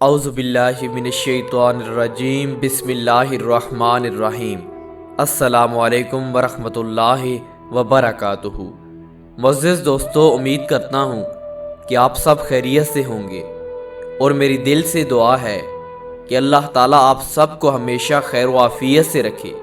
اعوذ باللہ من الشیطان الرجیم بسم اللہ الرحمن الرحیم۔ السلام علیکم ورحمۃ اللہ وبرکاتہ۔ معزز دوستو، امید کرتا ہوں کہ آپ سب خیریت سے ہوں گے، اور میری دل سے دعا ہے کہ اللہ تعالیٰ آپ سب کو ہمیشہ خیر و عافیت سے رکھے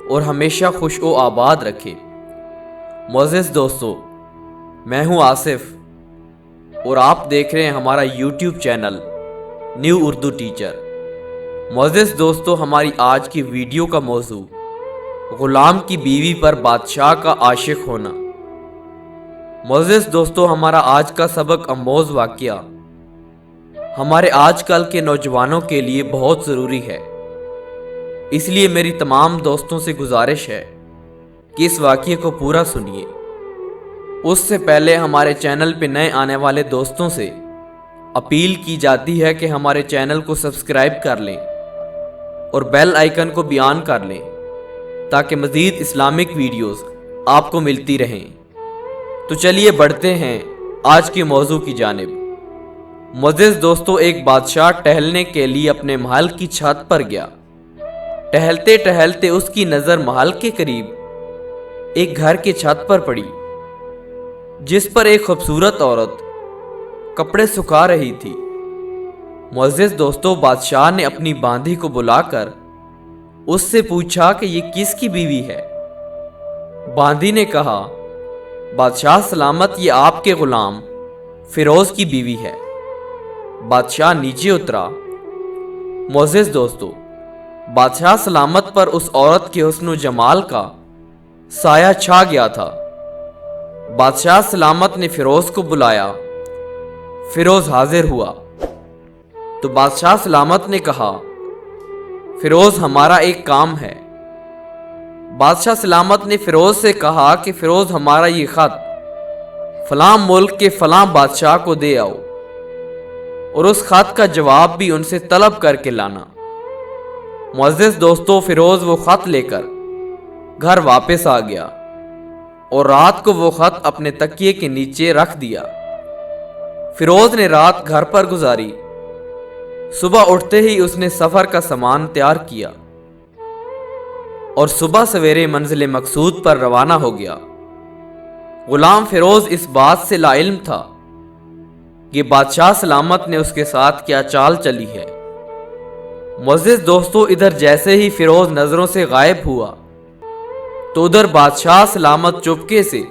اور ہمیشہ خوش و آباد رکھے۔ معزز دوستو، میں ہوں آصف، اور آپ دیکھ رہے ہیں ہمارا YouTube channel new Urdu teacher. معزز دوستو، ہماری آج کی ویڈیو کا موضوع غلام کی بیوی پر بادشاہ کا عاشق ہونا۔ معزز دوستو، ہمارا آج کا سبق آموز واقعہ ہمارے آج کل کے نوجوانوں کے لیے بہت ضروری ہے، اس لیے میری تمام دوستوں سے گزارش ہے کہ اس واقعے کو پورا سنیے۔ اس سے پہلے ہمارے چینل پہ نئے آنے والے دوستوں سے اپیل کی جاتی ہے کہ ہمارے چینل کو سبسکرائب کر لیں اور بیل آئیکن کو بھی آن کر لیں تاکہ مزید اسلامک ویڈیوز آپ کو ملتی رہیں۔ تو چلیے بڑھتے ہیں آج کے موضوع کی جانب۔ معزز دوستو، ایک بادشاہ ٹہلنے کے لیے اپنے محل کی چھت پر گیا۔ ٹہلتے ٹہلتے اس کی نظر محل کے قریب ایک گھر کی چھت پر پڑی، جس پر ایک خوبصورت عورت کپڑے سکھا رہی تھی۔ معزز دوستو، بادشاہ نے اپنی باندھی کو بلا کر اس سے پوچھا کہ یہ کس کی بیوی ہے؟ باندھی نے کہا، بادشاہ سلامت، یہ آپ کے غلام فیروز کی بیوی ہے۔ بادشاہ نیچے اترا۔ معزز دوستو، بادشاہ سلامت پر اس عورت کے حسن و جمال کا سایہ چھا گیا تھا۔ بادشاہ سلامت نے فیروز کو بلایا۔ فیروز حاضر ہوا تو بادشاہ سلامت نے کہا، فیروز، ہمارا ایک کام ہے۔ بادشاہ سلامت نے فیروز سے کہا کہ فیروز، ہمارا یہ خط فلاں ملک کے فلاں بادشاہ کو دے آؤ، اور اس خط کا جواب بھی ان سے طلب کر کے لانا۔ معزز دوستو، فیروز وہ خط لے کر گھر واپس آ گیا اور رات کو وہ خط اپنے تکیے کے نیچے رکھ دیا۔ فیروز نے رات گھر پر گزاری۔ صبح اٹھتے ہی اس نے سفر کا سامان تیار کیا اور صبح سویرے منزل مقصود پر روانہ ہو گیا۔ غلام فیروز اس بات سے لا علم تھا کہ بادشاہ سلامت نے اس کے ساتھ کیا چال چلی ہے۔ معزز دوستو، ادھر جیسے ہی فیروز نظروں سے غائب ہوا تو ادھر بادشاہ سلامت چپکے سے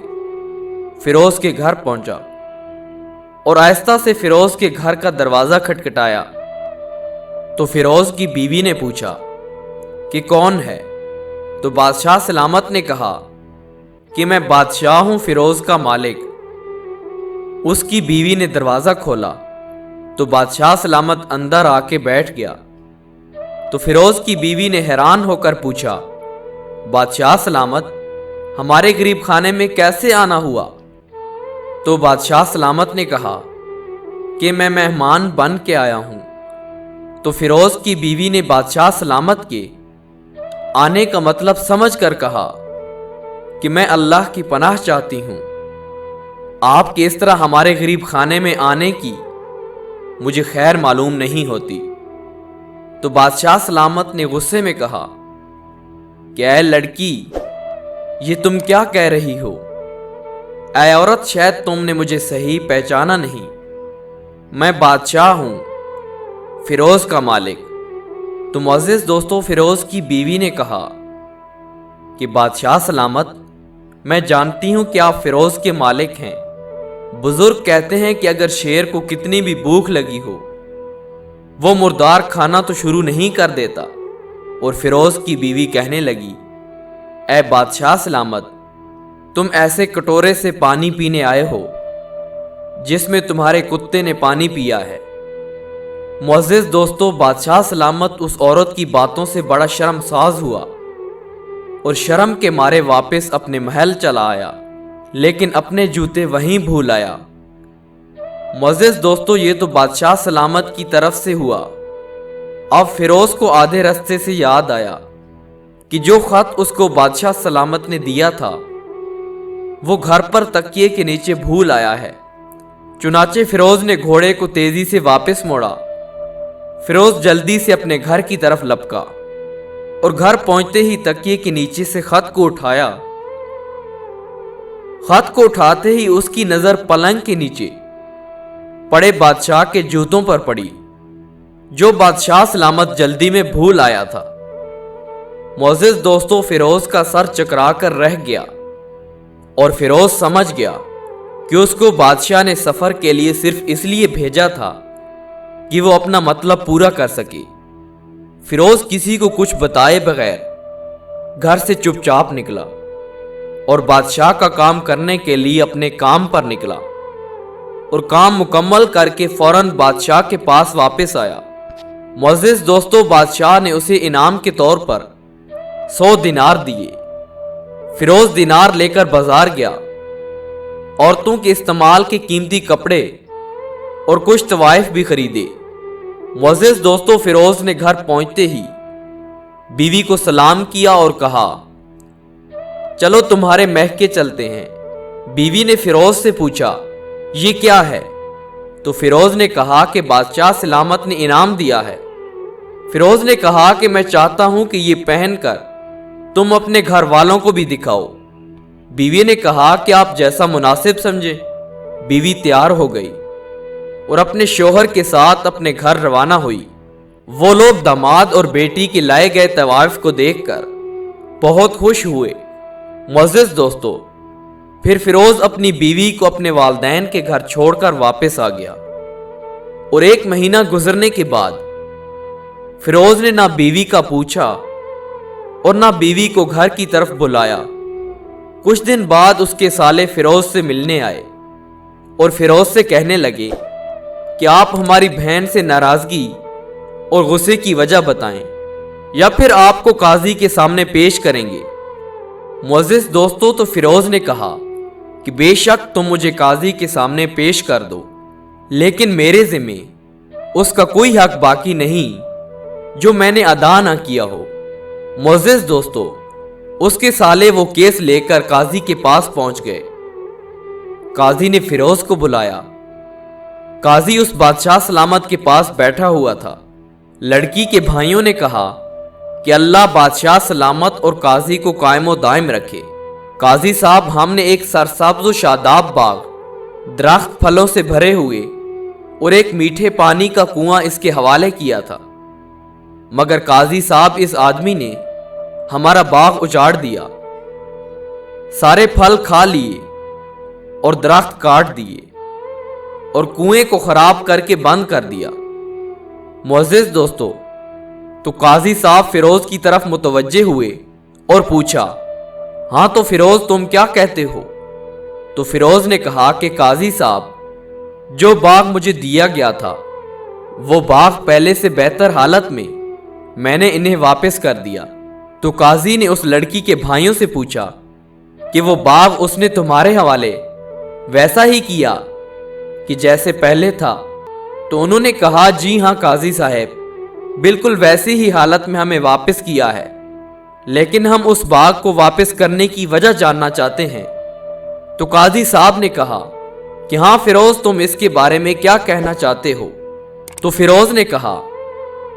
فیروز کے گھر پہنچا اور آہستہ سے فیروز کے گھر کا دروازہ کھٹکھٹایا تو فیروز کی بیوی نے پوچھا کہ کون ہے؟ تو بادشاہ سلامت نے کہا کہ میں بادشاہ ہوں، فیروز کا مالک۔ اس کی بیوی نے دروازہ کھولا تو بادشاہ سلامت اندر آ کے بیٹھ گیا۔ تو فیروز کی بیوی نے حیران ہو کر پوچھا، بادشاہ سلامت، ہمارے غریب خانے میں کیسے آنا ہوا؟ تو بادشاہ سلامت نے کہا کہ میں مہمان بن کے آیا ہوں۔ تو فیروز کی بیوی نے بادشاہ سلامت کے آنے کا مطلب سمجھ کر کہا کہ میں اللہ کی پناہ چاہتی ہوں، آپ کے اس طرح ہمارے غریب خانے میں آنے کی مجھے خیر معلوم نہیں ہوتی۔ تو بادشاہ سلامت نے غصے میں کہا کہ اے لڑکی، یہ تم کیا کہہ رہی ہو؟ اے عورت، شاید تم نے مجھے صحیح پہچانا نہیں، میں بادشاہ ہوں، فیروز کا مالک۔ تو معزز دوستو، فیروز کی بیوی نے کہا کہ بادشاہ سلامت، میں جانتی ہوں کہ آپ فیروز کے مالک ہیں۔ بزرگ کہتے ہیں کہ اگر شیر کو کتنی بھی بھوک لگی ہو، وہ مردار کھانا تو شروع نہیں کر دیتا۔ اور فیروز کی بیوی کہنے لگی، اے بادشاہ سلامت، تم ایسے کٹورے سے پانی پینے آئے ہو جس میں تمہارے کتے نے پانی پیا ہے۔ معزز دوستو، بادشاہ سلامت اس عورت کی باتوں سے بڑا شرمساز ہوا اور شرم کے مارے واپس اپنے محل چلا آیا، لیکن اپنے جوتے وہیں بھول آیا۔ معزز دوستو، یہ تو بادشاہ سلامت کی طرف سے ہوا۔ اب فیروز کو آدھے راستے سے یاد آیا کہ جو خط اس کو بادشاہ سلامت نے دیا تھا وہ گھر پر تکیے کے نیچے بھول آیا ہے۔ چنانچہ فیروز نے گھوڑے کو تیزی سے واپس موڑا فیروز جلدی سے اپنے گھر کی طرف لپکا اور گھر پہنچتے ہی تکیے کے نیچے سے خط کو اٹھایا۔ خط کو اٹھاتے ہی اس کی نظر پلنگ کے نیچے پڑے بادشاہ کے جوتوں پر پڑی، جو بادشاہ سلامت جلدی میں بھول آیا تھا۔ معزز دوستو، فیروز کا سر چکرا کر رہ گیا اور فیروز سمجھ گیا کہ اس کو بادشاہ نے سفر کے لیے صرف اس لیے بھیجا تھا کہ وہ اپنا مطلب پورا کر سکے۔ فیروز کسی کو کچھ بتائے بغیر گھر سے چپ چاپ نکلا اور بادشاہ کا کام کرنے کے لیے اپنے کام پر نکلا اور کام مکمل کر کے فوراً بادشاہ کے پاس واپس آیا۔ معزز دوستو، بادشاہ نے اسے انعام کے طور پر 100 دینار دیے۔ فیروز دینار لے کر بازار گیا، عورتوں کے استعمال کے قیمتی کپڑے اور کچھ طوائف بھی خریدے۔ معزز دوستو، فیروز نے گھر پہنچتے ہی بیوی کو سلام کیا اور کہا، چلو تمہارے محکے چلتے ہیں۔ بیوی نے فیروز سے پوچھا، یہ کیا ہے؟ تو فیروز نے کہا کہ بادشاہ سلامت نے انعام دیا ہے۔ فیروز نے کہا کہ میں چاہتا ہوں کہ یہ پہن کر تم اپنے گھر والوں کو بھی دکھاؤ۔ بیوی نے کہا کہ آپ جیسا مناسب سمجھے۔ بیوی تیار ہو گئی اور اپنے شوہر کے ساتھ اپنے گھر روانہ ہوئی۔ وہ لوگ داماد اور بیٹی کے لائے گئے طوائف کو دیکھ کر بہت خوش ہوئے۔ معزز دوستو، پھر فیروز اپنی بیوی کو اپنے والدین کے گھر چھوڑ کر واپس آ گیا اور 1 مہینہ گزرنے کے بعد فیروز نے نہ بیوی کا پوچھا اور نہ بیوی کو گھر کی طرف بلایا۔ کچھ دن بعد اس کے سالے فیروز سے ملنے آئے اور فیروز سے کہنے لگے کہ آپ ہماری بہن سے ناراضگی اور غصے کی وجہ بتائیں یا پھر آپ کو قاضی کے سامنے پیش کریں گے۔ معزز دوستو، تو فیروز نے کہا کہ بے شک تم مجھے قاضی کے سامنے پیش کر دو، لیکن میرے ذمہ اس کا کوئی حق باقی نہیں جو میں نے ادا نہ کیا ہو۔ معزز دوستو، اس کے سالے وہ کیس لے کر قاضی کے پاس پہنچ گئے۔ قاضی نے فیروز کو بلایا۔ قاضی اس بادشاہ سلامت کے پاس بیٹھا ہوا تھا۔ لڑکی کے بھائیوں نے کہا کہ اللہ بادشاہ سلامت اور قاضی کو قائم و دائم رکھے۔ قاضی صاحب، ہم نے ایک سرسبز و شاداب باغ، درخت پھلوں سے بھرے ہوئے اور ایک میٹھے پانی کا کنواں اس کے حوالے کیا تھا، مگر قاضی صاحب اس آدمی نے ہمارا باغ اجاڑ دیا، سارے پھل کھا لیے اور درخت کاٹ دیے اور کنویں کو خراب کر کے بند کر دیا۔ معزز دوستو، تو قاضی صاحب فیروز کی طرف متوجہ ہوئے اور پوچھا، ہاں تو فیروز تم کیا کہتے ہو؟ تو فیروز نے کہا کہ قاضی صاحب، جو باغ مجھے دیا گیا تھا وہ باغ پہلے سے بہتر حالت میں نے انہیں واپس کر دیا۔ تو قاضی نے اس لڑکی کے بھائیوں سے پوچھا کہ وہ باغ اس نے تمہارے حوالے ویسا ہی کیا کہ جیسے پہلے تھا؟ تو انہوں نے کہا، جی ہاں قاضی صاحب، بالکل ویسی ہی حالت میں ہمیں واپس کیا ہے، لیکن ہم اس باغ کو واپس کرنے کی وجہ جاننا چاہتے ہیں۔ تو قاضی صاحب نے کہا کہ ہاں فیروز، تم اس کے بارے میں کیا کہنا چاہتے ہو؟ تو فیروز نے کہا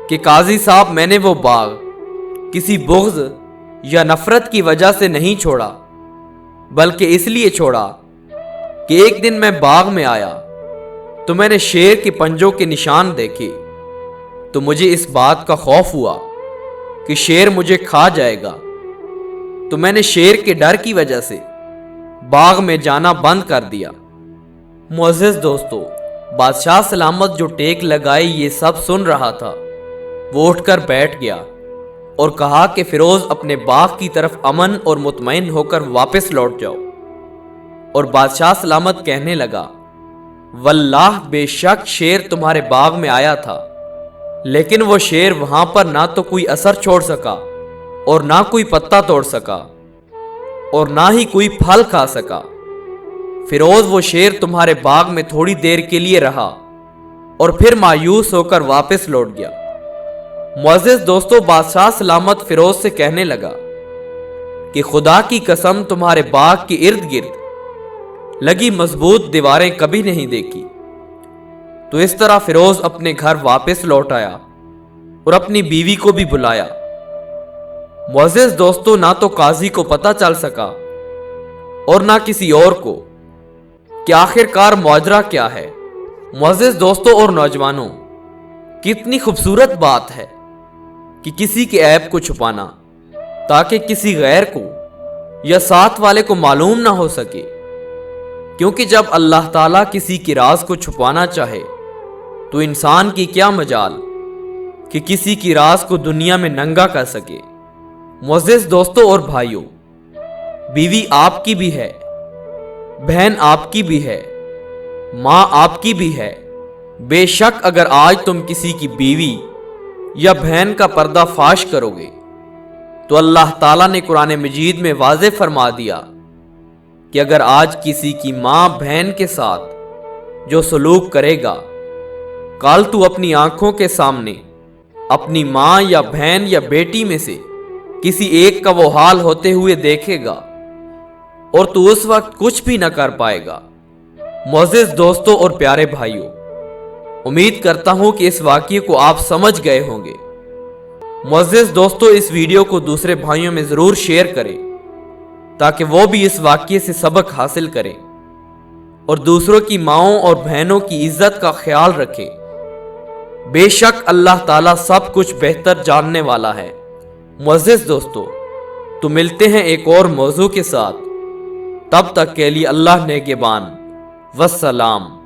کہ قاضی صاحب، میں نے وہ باغ کسی بغض یا نفرت کی وجہ سے نہیں چھوڑا، بلکہ اس لیے چھوڑا کہ ایک دن میں باغ میں آیا تو میں نے شیر کے پنجوں کے نشان دیکھے، تو مجھے اس بات کا خوف ہوا کہ شیر مجھے کھا جائے گا، تو میں نے شیر کے ڈر کی وجہ سے باغ میں جانا بند کر دیا۔ معزز دوستو، بادشاہ سلامت جو ٹیک لگائے یہ سب سن رہا تھا، وہ اٹھ کر بیٹھ گیا اور کہا کہ فیروز اپنے باغ کی طرف امن اور مطمئن ہو کر واپس لوٹ جاؤ۔ اور بادشاہ سلامت کہنے لگا، واللہ بے شک شیر تمہارے باغ میں آیا تھا، لیکن وہ شیر وہاں پر نہ تو کوئی اثر چھوڑ سکا اور نہ کوئی پتا توڑ سکا اور نہ ہی کوئی پھل کھا سکا۔ فیروز، وہ شیر تمہارے باغ میں تھوڑی دیر کے لیے رہا اور پھر مایوس ہو کر واپس لوٹ گیا۔ معزز دوستو، بادشاہ سلامت فیروز سے کہنے لگا کہ خدا کی قسم تمہارے باغ کے ارد گرد لگی مضبوط دیواریں کبھی نہیں دیکھی۔ تو اس طرح فیروز اپنے گھر واپس لوٹ آیا اور اپنی بیوی کو بھی بلایا۔ معزز دوستو، نہ تو قاضی کو پتہ چل سکا اور نہ کسی اور کو کہ آخر کار ماجرا کیا ہے۔ معزز دوستو اور نوجوانوں، کتنی خوبصورت بات ہے کہ کسی کے عیب کو چھپانا تاکہ کسی غیر کو یا ساتھ والے کو معلوم نہ ہو سکے، کیونکہ جب اللہ تعالیٰ کسی کی راز کو چھپانا چاہے تو انسان کی کیا مجال کہ کسی کی راز کو دنیا میں ننگا کر سکے۔ معزز دوستو اور بھائیوں، بیوی آپ کی بھی ہے، بہن آپ کی بھی ہے، ماں آپ کی بھی ہے۔ بے شک اگر آج تم کسی کی بیوی یا بہن کا پردہ فاش کرو گے تو اللہ تعالیٰ نے قرآن مجید میں واضح فرما دیا کہ اگر آج کسی کی ماں بہن کے ساتھ جو سلوک کرے گا، کل تو اپنی آنکھوں کے سامنے اپنی ماں یا بہن یا بیٹی میں سے کسی ایک کا وہ حال ہوتے ہوئے دیکھے گا اور تو اس وقت کچھ بھی نہ کر پائے گا۔ معزز دوستوں اور پیارے بھائیوں، امید کرتا ہوں کہ اس واقعے کو آپ سمجھ گئے ہوں گے۔ معزز دوستو، اس ویڈیو کو دوسرے بھائیوں میں ضرور شیئر کریں تاکہ وہ بھی اس واقعے سے سبق حاصل کریں اور دوسروں کی ماؤں اور بہنوں کی عزت کا خیال رکھیں۔ بے شک اللہ تعالیٰ سب کچھ بہتر جاننے والا ہے۔ معزز دوستو، تو ملتے ہیں ایک اور موضوع کے ساتھ، تب تک کے لیے اللہ نگہبان۔ والسلام۔